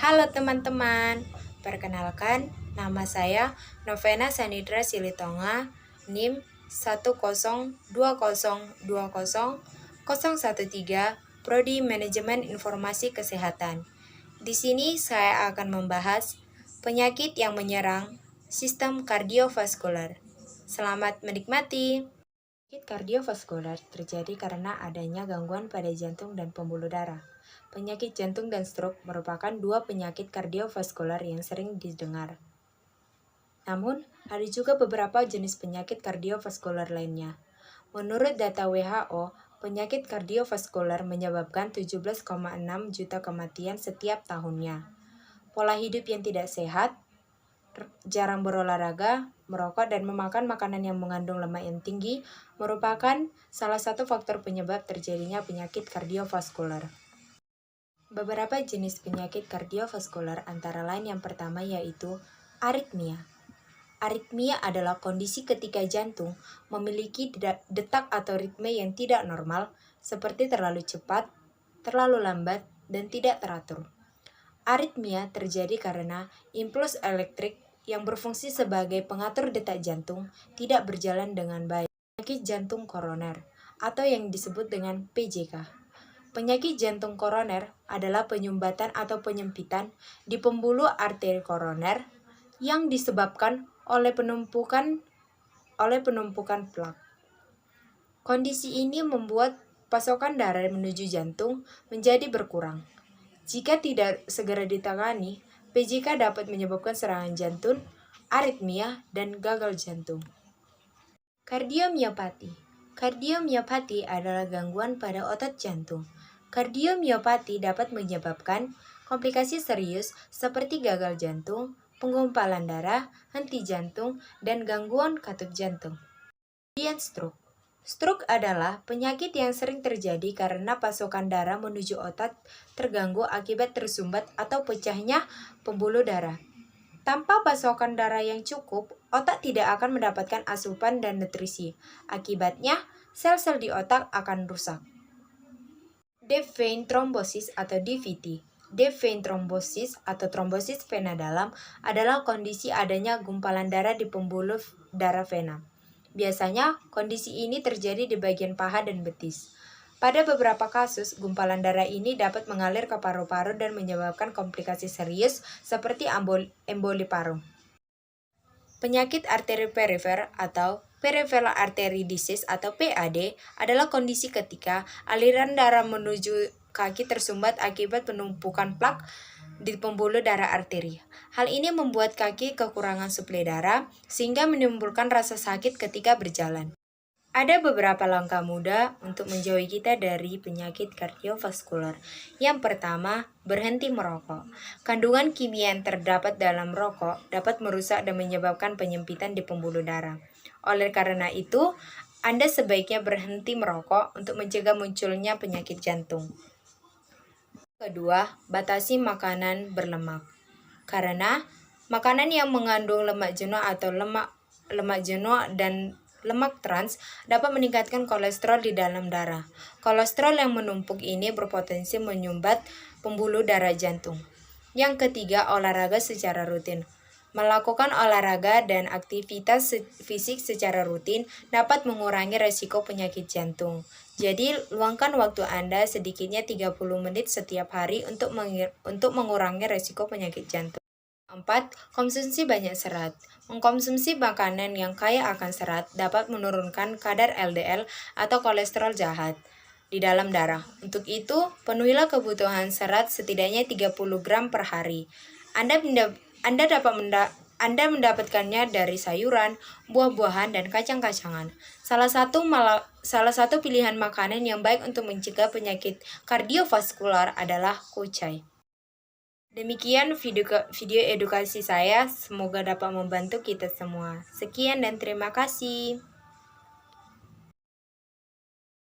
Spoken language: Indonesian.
Halo teman-teman, perkenalkan nama saya Novena Sanidra Silitonga, NIM 102020013, Prodi Manajemen Informasi Kesehatan. Di sini saya akan membahas penyakit yang menyerang sistem kardiovaskular. Selamat menikmati. Penyakit kardiovaskular terjadi karena adanya gangguan pada jantung dan pembuluh darah. Penyakit jantung dan stroke merupakan dua penyakit kardiovaskular yang sering didengar. Namun, ada juga beberapa jenis penyakit kardiovaskular lainnya. Menurut data WHO, penyakit kardiovaskular menyebabkan 17,6 juta kematian setiap tahunnya. Pola hidup yang tidak sehat, jarang berolahraga, merokok, dan memakan makanan yang mengandung lemak yang tinggi merupakan salah satu faktor penyebab terjadinya penyakit kardiovaskular. Beberapa jenis penyakit kardiovaskular antara lain yang pertama yaitu aritmia. Aritmia adalah kondisi ketika jantung memiliki detak atau ritme yang tidak normal, seperti terlalu cepat, terlalu lambat, dan tidak teratur. Aritmia terjadi karena impuls elektrik yang berfungsi sebagai pengatur detak jantung tidak berjalan dengan baik. Penyakit jantung koroner atau yang disebut dengan PJK. Penyakit jantung koroner adalah penyumbatan atau penyempitan di pembuluh arteri koroner yang disebabkan oleh penumpukan plak. Kondisi ini membuat pasokan darah menuju jantung menjadi berkurang. Jika tidak segera ditangani, PJK dapat menyebabkan serangan jantung, aritmia, dan gagal jantung. Kardiomiopati. Kardiomiopati adalah gangguan pada otot jantung. Kardiomiopati dapat menyebabkan komplikasi serius seperti gagal jantung, penggumpalan darah, henti jantung, dan gangguan katup jantung. Kemudian stroke. Stroke adalah penyakit yang sering terjadi karena pasokan darah menuju otot terganggu akibat tersumbat atau pecahnya pembuluh darah. Tanpa pasokan darah yang cukup, otak tidak akan mendapatkan asupan dan nutrisi. Akibatnya, sel-sel di otak akan rusak. Deep vein thrombosis atau DVT. Deep vein thrombosis atau trombosis vena dalam adalah kondisi adanya gumpalan darah di pembuluh darah vena. Biasanya, kondisi ini terjadi di bagian paha dan betis. Pada beberapa kasus, gumpalan darah ini dapat mengalir ke paru-paru dan menyebabkan komplikasi serius seperti emboli paru. Penyakit arteri perifer atau peripheral artery disease atau PAD adalah kondisi ketika aliran darah menuju kaki tersumbat akibat penumpukan plak di pembuluh darah arteri. Hal ini membuat kaki kekurangan suplai darah sehingga menimbulkan rasa sakit ketika berjalan. Ada beberapa langkah mudah untuk menjauhi kita dari penyakit kardiovaskular. Yang pertama, berhenti merokok. Kandungan kimia yang terdapat dalam rokok dapat merusak dan menyebabkan penyempitan di pembuluh darah. Oleh karena itu, Anda sebaiknya berhenti merokok untuk mencegah munculnya penyakit jantung. Kedua, batasi makanan berlemak. Karena makanan yang mengandung lemak jenuh atau lemak jenuh dan lemak trans dapat meningkatkan kolesterol di dalam darah. Kolesterol yang menumpuk ini berpotensi menyumbat pembuluh darah jantung. Yang ketiga, olahraga secara rutin. Melakukan olahraga dan aktivitas fisik secara rutin dapat mengurangi resiko penyakit jantung. Jadi, luangkan waktu Anda sedikitnya 30 menit setiap hari untuk mengurangi resiko penyakit jantung. 4. Konsumsi banyak serat. Mengkonsumsi makanan yang kaya akan serat dapat menurunkan kadar LDL atau kolesterol jahat di dalam darah. Untuk itu, penuhilah kebutuhan serat setidaknya 30 gram per hari. Anda mendapatkannya dari sayuran, buah-buahan, dan kacang-kacangan. Salah satu pilihan makanan yang baik untuk mencegah penyakit kardiovaskular adalah kucai. Demikian video edukasi saya, semoga dapat membantu kita semua. Sekian dan terima kasih.